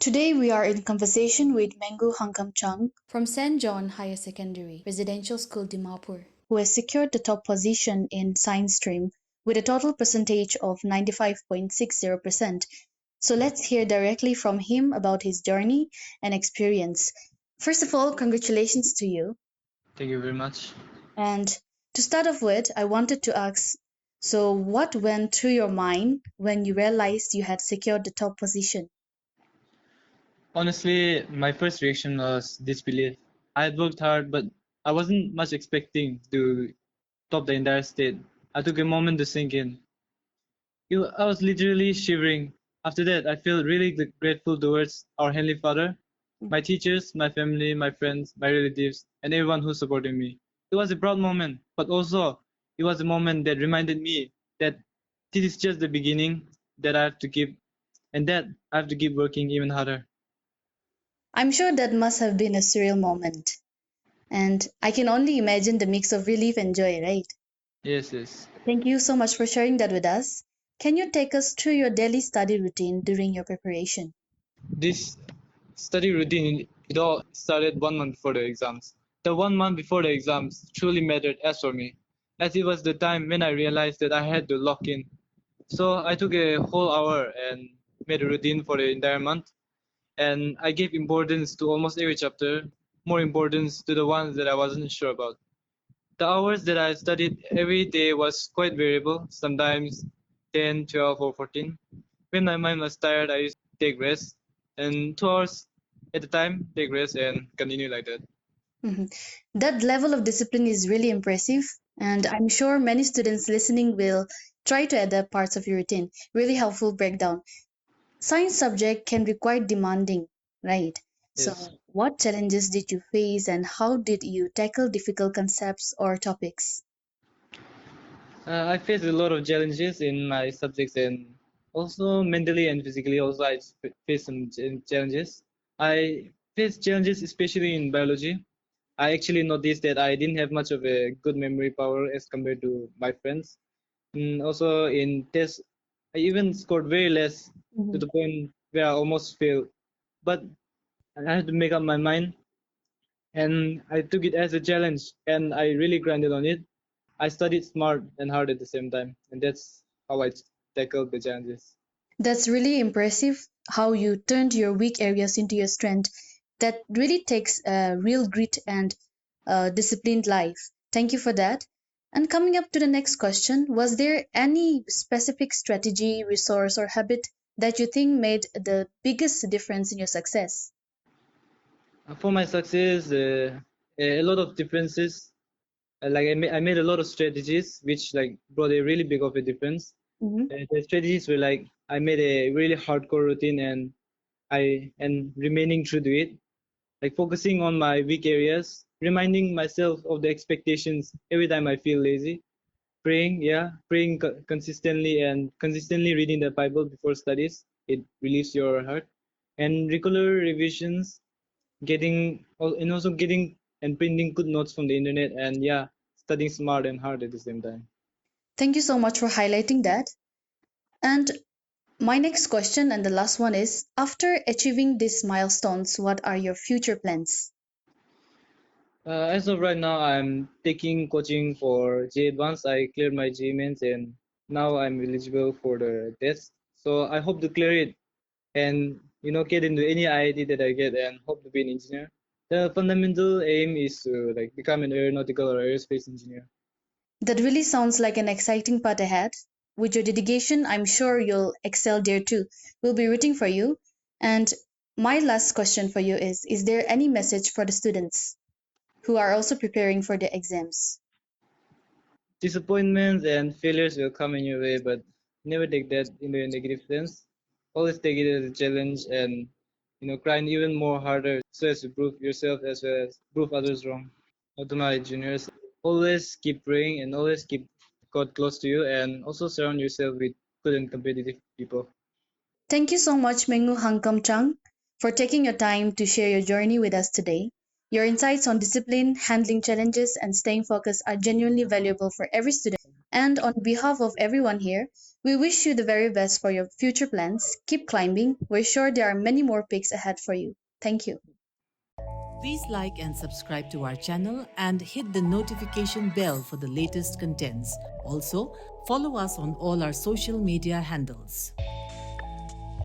Today we are in conversation with Menguhaankum Chang from St. John Higher Secondary Residential School Dimapur, who has secured the top position in science stream with a total percentage of 95.60%. So let's hear directly from him about his journey and experience. First of all, congratulations to you. Thank you very much. And to start off with, I wanted to ask, so what went through your mind when you realized you had secured the top position? Honestly, my first reaction was disbelief. I had worked hard, but I wasn't much expecting to top the entire state. I took a moment to sink in. I was literally shivering. After that, I felt really grateful towards our Heavenly Father, my teachers, my family, my friends, my relatives, and everyone who supported me. It was a proud moment, but also it was a moment that reminded me that this is just the beginning, that I have to keep, and that I have to keep working even harder. I'm sure that must have been a surreal moment. And I can only imagine the mix of relief and joy, right? Yes, yes. Thank you so much for sharing that with us. Can you take us through your daily study routine during your preparation? This study routine, it all started 1 month before the exams. The 1 month before the exams truly mattered as for me, as it was the time when I realized that I had to lock in. So I took a whole hour and made a routine for the entire month, and I gave importance to almost every chapter, more importance to the ones that I wasn't sure about. The hours that I studied every day was quite variable, sometimes 10, 12, or 14. When my mind was tired, I used to take rest, and 2 hours at a time, take rest and continue like that. Mhm. That level of discipline is really impressive, and I'm sure many students listening will try to adapt parts of your routine. Really helpful breakdown. Science subject can be quite demanding, right? Yes. So, what challenges did you face, and how did you tackle difficult concepts or topics? I faced a lot of challenges in my subjects, and also mentally and physically also I faced some challenges. I faced challenges especially in biology. I actually noticed that I didn't have much of a good memory power as compared to my friends. Also in tests, I even scored very less to Mhm. the point where I almost failed. But I had to make up my mind, and I took it as a challenge, and I really grinded on it. I studied smart and hard at the same time, and that's how I tackled the challenges. That's really impressive how you turned your weak areas into your strength. That really takes a real grit and disciplined life. Thank you for that. And coming up to the next question, was there any specific strategy, resource, or habit that you think made the biggest difference in your success? For my success, a lot of differences. I made a lot of strategies, which like brought a really big of a difference. Mhm. The strategies were like I made a really hardcore routine, and remaining true to it, like focusing on my weak areas, reminding myself of the expectations every time I feel lazy, praying, yeah, praying consistently and consistently reading the Bible before studies. It relieves your heart, and regular revisions, and also getting and printing good notes from the internet, and yeah, studying smart and hard at the same time. Thank you so much for highlighting that. And my next question and the last one is, after achieving these milestones, what are your future plans? As of right now, I'm taking coaching for J Advanced. I cleared my J mains, and now I'm eligible for the test. So I hope to clear it and get into any IIT that I get and hope to be an engineer. The fundamental aim is to like become an aeronautical or aerospace engineer. That really sounds like an exciting path ahead. With your dedication, I'm sure you'll excel there too. We'll be rooting for you. And my last question for you is there any message for the students who are also preparing for the exams? Disappointments and failures will come in your way, but never take that into a negative sense. Always take it as a challenge, and grind even more harder so as to prove yourself as well as prove others wrong. To my juniors, always keep praying and always keep God close to you, and also surround yourself with good and competitive people. Thank you so much, Menguhaankum Chang, for taking your time to share your journey with us today. Your insights on discipline, handling challenges, and staying focused are genuinely valuable for every student. And on behalf of everyone here, we wish you the very best for your future plans. Keep climbing. We're sure there are many more peaks ahead for you. Thank you. Please like and subscribe to our channel and hit the notification bell for the latest contents. Also, follow us on all our social media handles.